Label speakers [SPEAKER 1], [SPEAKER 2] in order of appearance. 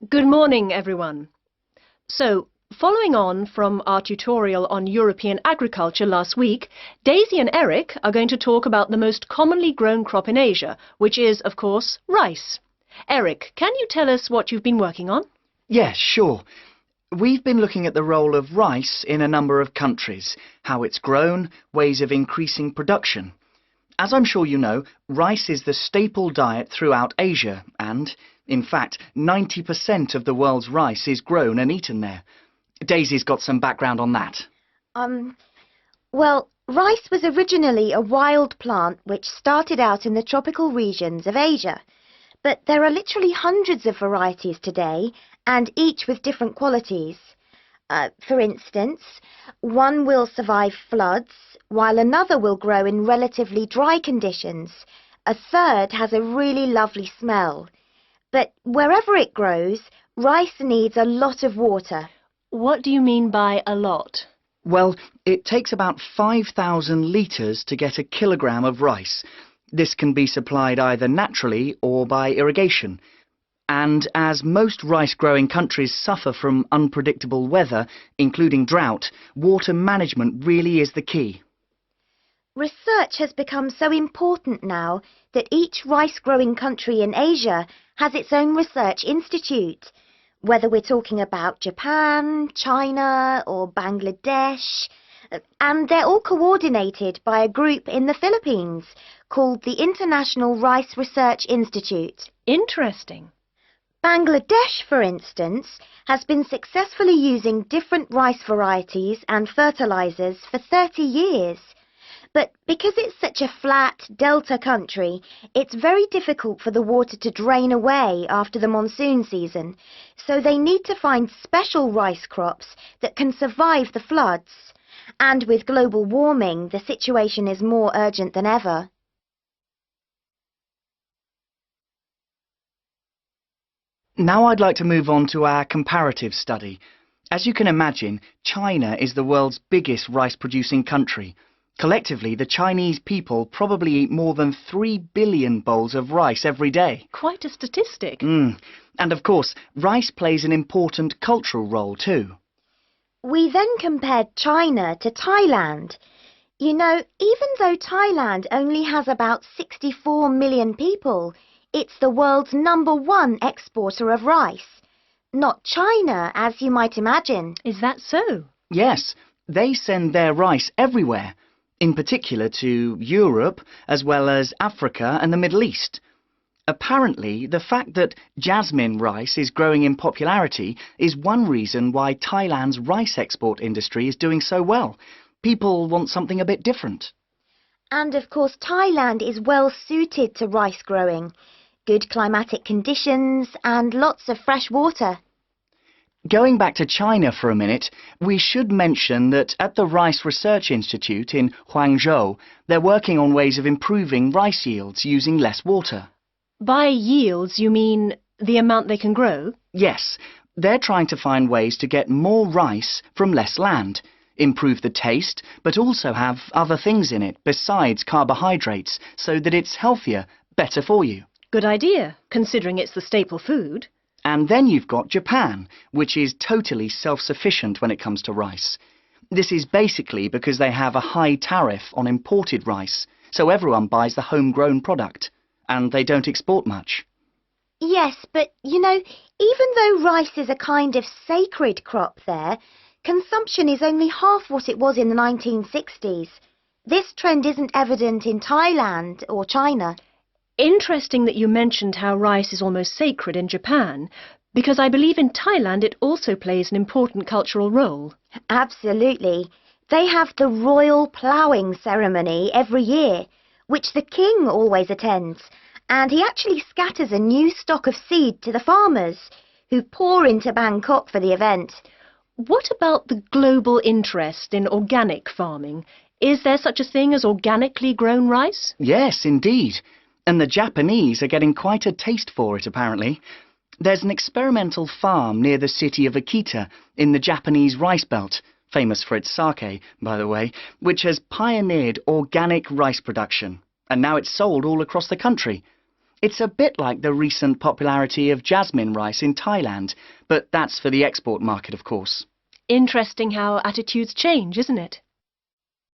[SPEAKER 1] Good morning, everyone. So, following on from our tutorial on European agriculture last week, Daisy and Eric are going to talk about the most commonly grown crop in Asia, which is, of course, rice. Eric, can you tell us what you've been working on?
[SPEAKER 2] Yes, sure. We've been looking at the role of rice in a number of countries, how it's grown, ways of increasing production. As I'm sure you know, rice is the staple diet throughout Asia and, in fact, 90% of the world's rice is grown and eaten there. Daisy's got some background on that.
[SPEAKER 3] Well, rice was originally a wild plant which started out in the tropical regions of Asia. But there are literally hundreds of varieties today, and each with different qualities. For instance, one will survive floods, while another will grow in relatively dry conditions. A third has a really lovely smell. But wherever it grows, rice needs a lot of water.
[SPEAKER 1] What do you mean by a lot?
[SPEAKER 2] Well, it takes about 5,000 litres to get a kilogram of rice. This can be supplied either naturally or by irrigation. And as most rice-growing countries suffer from unpredictable weather, including drought, water management really is the key.
[SPEAKER 3] Research has become so important now that each rice-growing country in Asia has its own research institute. Whether we're talking about Japan, China or Bangladesh, and they're all coordinated by a group in the Philippines called the International Rice Research Institute.
[SPEAKER 1] Interesting.
[SPEAKER 3] Bangladesh, for instance, has been successfully using different rice varieties and fertilizers for 30 years. But because it's such a flat delta country, it's very difficult for the water to drain away after the monsoon season. So they need to find special rice crops that can survive the floods. And with global warming, the situation is more urgent than ever.
[SPEAKER 2] Now I'd like to move on to our comparative study. As you can imagine, China is the world's biggest rice-producing country. Collectively, the Chinese people probably eat more than 3 billion bowls of rice every day.
[SPEAKER 1] Quite a statistic.
[SPEAKER 2] And of course, rice plays an important cultural role too.
[SPEAKER 3] We then compared China to Thailand. You know, even though Thailand only has about 64 million people, it's the world's #1 exporter of rice. Not China, as you might imagine.
[SPEAKER 1] Is that so?
[SPEAKER 2] Yes, they send their rice everywhere, in particular to Europe, as well as Africa and the Middle East. Apparently, the fact that jasmine rice is growing in popularity is one reason why Thailand's rice export industry is doing so well. People want something a bit different.
[SPEAKER 3] And of course, Thailand is well suited to rice growing. Good climatic conditions and lots of fresh water.
[SPEAKER 2] Going back to China for a minute, we should mention that at the Rice Research Institute in Huangzhou, they're working on ways of improving rice yields using less water.
[SPEAKER 1] By yields, you mean the amount they can grow?
[SPEAKER 2] Yes, they're trying to find ways to get more rice from less land, improve the taste, but also have other things in it besides carbohydrates, so that it's healthier, better for you.
[SPEAKER 1] Good idea, considering it's the staple food.
[SPEAKER 2] And then you've got Japan, which is totally self-sufficient when it comes to rice. This is basically because they have a high tariff on imported rice, so everyone buys the homegrown product, and they don't export much.
[SPEAKER 3] Yes, but you know, even though rice is a kind of sacred crop there, consumption is only half what it was in the 1960s. This trend isn't evident in Thailand or China.
[SPEAKER 1] Interesting that you mentioned how rice is almost sacred in Japan, because I believe in Thailand it also plays an important cultural role.
[SPEAKER 3] Absolutely. They have the royal ploughing ceremony every year, which the king always attends, and he actually scatters a new stock of seed to the farmers, who pour into Bangkok for the event.
[SPEAKER 1] What about the global interest in organic farming? Is there such a thing as organically grown rice?
[SPEAKER 2] Yes, indeed. And the Japanese are getting quite a taste for it, apparently. There's an experimental farm near the city of Akita in the Japanese rice belt, famous for its sake, by the way, which has pioneered organic rice production, and now it's sold all across the country. It's a bit like the recent popularity of jasmine rice in Thailand, but that's for the export market, of course.
[SPEAKER 1] Interesting how attitudes change, isn't it?